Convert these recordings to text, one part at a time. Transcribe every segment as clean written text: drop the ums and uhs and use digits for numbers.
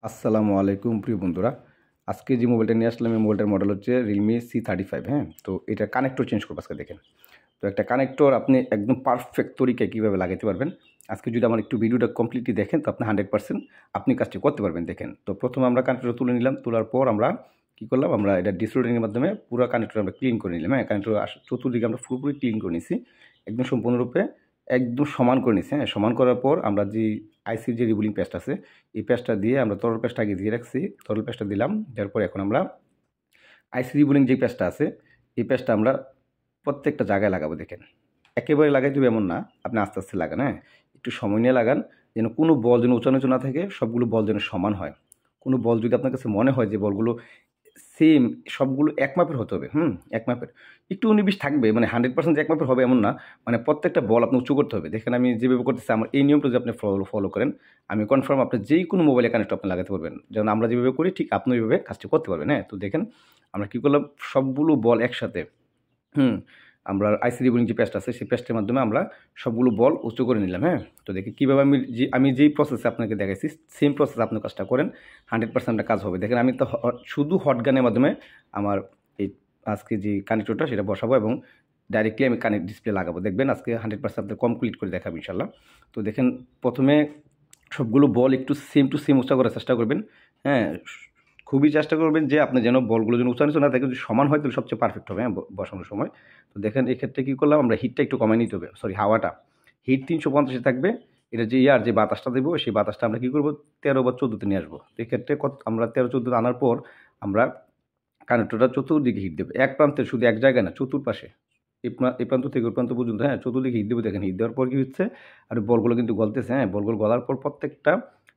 আসসালামু আলাইকুম প্রিয় বন্ধুরা। আজকে যে মোবাইলটা নিয়ে আসলাম এই মোবাইলটার মডেল হচ্ছে Realme C35, হ্যাঁ? তো এটার কানেক্টর চেঞ্জ করবো আজকে দেখেন। তো একটা কানেক্টর আপনি একদম পারফেক্ট তরিকায় কীভাবে লাগাইতে পারবেন, আজকে যদি আমার একটু ভিডিওটা কমপ্লিটলি দেখেন তো আপনি 100% আপনি কাজটি করতে পারবেন দেখেন। তো প্রথমে আমরা কানেক্টরটা তুলে নিলাম, তোলার পর আমরা কী করলাম, আমরা এটা ডিসলোডিংয়ের মাধ্যমে পুরো কানেক্টর আমরা ক্লিন করে নিলাম, হ্যাঁ? কানেক্টর চতুর্দিকে আমরা পুরোপুরি ক্লিন করে নিছি, একদম সম্পূর্ণরূপে একদম সমান করে নিছি, হ্যাঁ? সমান করার পর আমরা যে আইসির যে রিবুলিং পেস্ট আছে এই পেস্টটা দিয়ে আমরা তরল পেস্টটা আগে দিয়ে রাখছি, তরল পেস্টটা দিলাম, দেওয়ার পর এখন আমরা আইসি রিবুলিং যে পেস্টটা আছে এই পেস্টটা আমরা প্রত্যেকটা জায়গায় লাগাবো দেখেন। একেবারে লাগাই দেবো এমন না, আপনি আস্তে আস্তে লাগান, হ্যাঁ? একটু সময় নিয়ে লাগান, যেন কোনো বল যেন উঁচু নিচু না থাকে, সবগুলো বল যেন সমান হয়। কোনো বল যদি আপনার কাছে মনে হয় যে বলগুলো সেম, সবগুলো এক মাপের হতে হবে, এক মাপের। একটু 19-20 থাকবে, মানে 100% যে এক মাপের হবে এমন না, মানে প্রত্যেকটা বল আপনি উঁচু করতে হবে। দেখেন আমি যেভাবে করতেছি, আমার এই নিয়মটা যদি আপনি ফলো করেন, আমি কনফার্ম আপনি যেই কোনো মোবাইলে কানেক্ট আপনি লাগাতে পারবেন। যেমন আমরা যেভাবে করি ঠিক আপনি ওইভাবে কাজটি করতে পারবেন, হ্যাঁ? তো দেখেন আমরা কী করলাম, সবগুলো বল একসাথে, হুম, আমরা আইসি রিবুলিং যে পেস্ট আছে সেই পেস্টের মাধ্যমে আমরা সবগুলো বল উঁচু করে নিলাম, হ্যাঁ? তো দেখি কীভাবে আমি যেই প্রসেসে আপনাকে দেখাইছি সেম প্রসেসে আপনি কাজটা করেন, 100% কাজ হবে। দেখেন আমি তো শুধু হট গানের মাধ্যমে আমার এই আজকে যে কানেক্টরটা সেটা বসাবো এবং ডাইরেক্টলি আমি কানেক্ট ডিসপ্লে লাগাবো। দেখবেন আজকে 100% আপনি কমপ্লিট করে দেখাবো ইনশাল্লাহ। তো দেখেন প্রথমে সবগুলো বল একটু সেম টু সেম উঁচা করার চেষ্টা করবেন, হ্যাঁ? খুবই চেষ্টা করবেন যে আপনি যেন বলগুলো যেন উঁচা নিচু না থাকে, যদি সমান হয় তাহলে সবচেয়ে পারফেক্ট হবে, হ্যাঁ? বসানোর সময়। তো দেখেন এক্ষেত্রে কী করলাম, আমরা হিটটা একটু কমায় নিতে হবে, সরি হাওয়াটা। হিট 350-এ থাকবে। এটা যে যে বাতাসটা দেবো সেই বাতাসটা আমরা কী করবো 13 বা 14-তে নিয়ে আসবো। তো এক্ষেত্রে আমরা 13-14-তে আনার পর আমরা কানেক্টরটা চতুর্দিকে হিট দেবো। এক প্রান্তে শুধু এক জায়গায় না, চতুর্পাশে। এই প্রান্ত থেকে ওই প্রান্ত পর্যন্ত, হ্যাঁ? চতুর্দিকে হিট দেবো দেখেন। হিট দেওয়ার পর কী হচ্ছে, আর বলগুলো কিন্তু গলতেছে, হ্যাঁ? বলগুলো গলার পর প্রত্যেকটা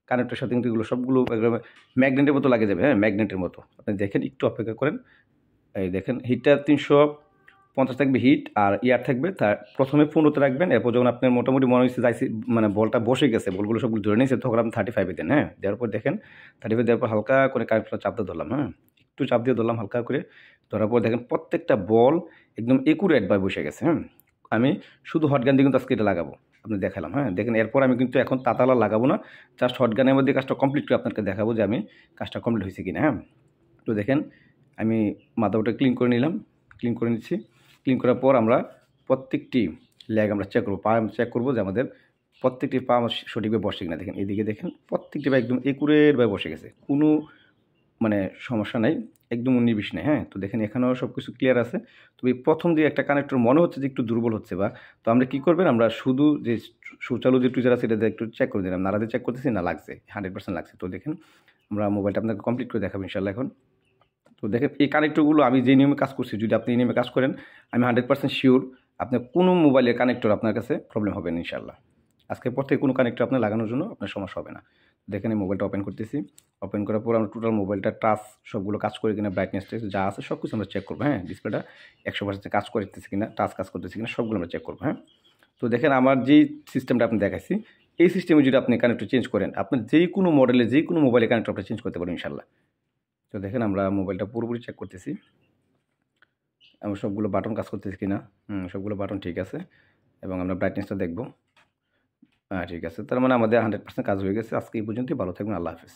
কানেক্টরের সাথে কিন্তু এগুলো সবগুলো একদম ম্যাগনেটের মতো লাগে যাবে, হ্যাঁ? ম্যাগনেটের মতো। আপনি দেখেন একটু অপেক্ষা করেন। এই দেখেন হিটটা 350 থাকবে হিট, আর ইয়ার থাকবে তার প্রথমে 15-তে রাখবেন। এরপর যখন আপনার মোটামুটি মনে হচ্ছে যাইছে, মানে বলটা বসে গেছে, বলগুলো সবগুলো ধরে নিয়েছে, তখন আপনি 35-এ দেন, হ্যাঁ? দেওয়ার পর দেখেন 35 দেওয়ার পর হালকা করে কানেক্টরটা চাপ দিয়ে ধরলাম, হ্যাঁ? একটু চাপ দিয়ে ধরলাম হালকা করে। ধরার পর দেখেন প্রত্যেকটা বল একদম একুরেটভাবে বসে গেছে, হ্যাঁ? আমি শুধু হট গান দিয়ে কিন্তু আজকে এটা লাগাবো, আপনি দেখালাম, হ্যাঁ? দেখেন এরপর আমি কিন্তু এখন তাতালা লাগাবো না, জাস্ট হট গানের মধ্যে কাজটা কমপ্লিট করে আপনাকে দেখাবো যে আমি কাজটা কমপ্লিট হয়েছে কিনা, হ্যাঁ? তো দেখেন আমি মাদারবোর্ডটা ক্লিন করে নিলাম, ক্লিন করে নিচ্ছি। ক্লিন করার পর আমরা প্রত্যেকটি ল্যাগ আমরা চেক করবো, পা চেক করবো যে আমাদের প্রত্যেকটি পা আমার সঠিকভাবে বসে কিনা। দেখেন এদিকে দেখেন প্রত্যেকটি পা একদম একুরেটভাবে বসে গেছে, কোনো মানে সমস্যা নাই, একদম 19-20 নেই, হ্যাঁ? তো দেখেন এখানেও সব কিছু ক্লিয়ার আছে। তবে প্রথম যে একটা কানেক্টর মনে হচ্ছে যে একটু দুর্বল হচ্ছে, বা তো আমরা কী করবেন, আমরা শুধু যে সুচালু যে টুইজার আছে এটা দিয়ে একটু চেক করে দিলাম, নাড়া দিয়ে চেক করতেছি, না লাগছে, 100% লাগছে। তো দেখেন আমরা মোবাইলটা আপনাকে কমপ্লিট করে দেখাবো ইনশাল্লাহ এখন। তো দেখেন এই কানেক্টরগুলো আমি যে নিয়মে কাজ করছি, যদি আপনি এই নিয়মে কাজ করেন আমি 100% শিওর আপনার কোনো মোবাইলের কানেক্টর আপনার কাছে প্রবলেম হবে না ইনশাল্লাহ। আজকের পর থেকে কোনো কানেক্টর আপনার লাগানোর জন্য আপনার সমস্যা হবে না। দেখেন এই মোবাইলটা ওপেন করতেছি, ওপেন করার পর আমরা টোটাল মোবাইলটা টাচ সবগুলো কাজ করে কিনা, ব্রাইটনেস যা আছে সব কিছু আমরা চেক করবো, হ্যাঁ? ডিসপ্লেটা 100% কাজ করতেছে কিনা, টাচ কাজ করতেছে কিনা সবগুলো আমরা চেক করবো, হ্যাঁ? তো দেখেন আমার যেই সিস্টেমটা আপনি দেখাইছি এই সিস্টেমে যদি আপনি কানেক্টর চেঞ্জ করেন, আপনার যেই কোনো মডেলে যেই কোনো মোবাইলে কানেক্টর আপনি চেঞ্জ করতে পারেন ইনশাল্লাহ। তো দেখেন আমরা মোবাইলটা পুরোপুরি চেক করতেছি, আমরা সবগুলো বাটন কাজ করতেছি কিনা, সবগুলো বাটন ঠিক আছে, এবং আমরা ব্রাইটনেসটা দেখব, হ্যাঁ ঠিক আছে। তার মানে আমাদের 100% কাজ হয়ে গেছে। আজকে এই পর্যন্তই, ভালো থাকবেন, আল্লাহ হাফেজ।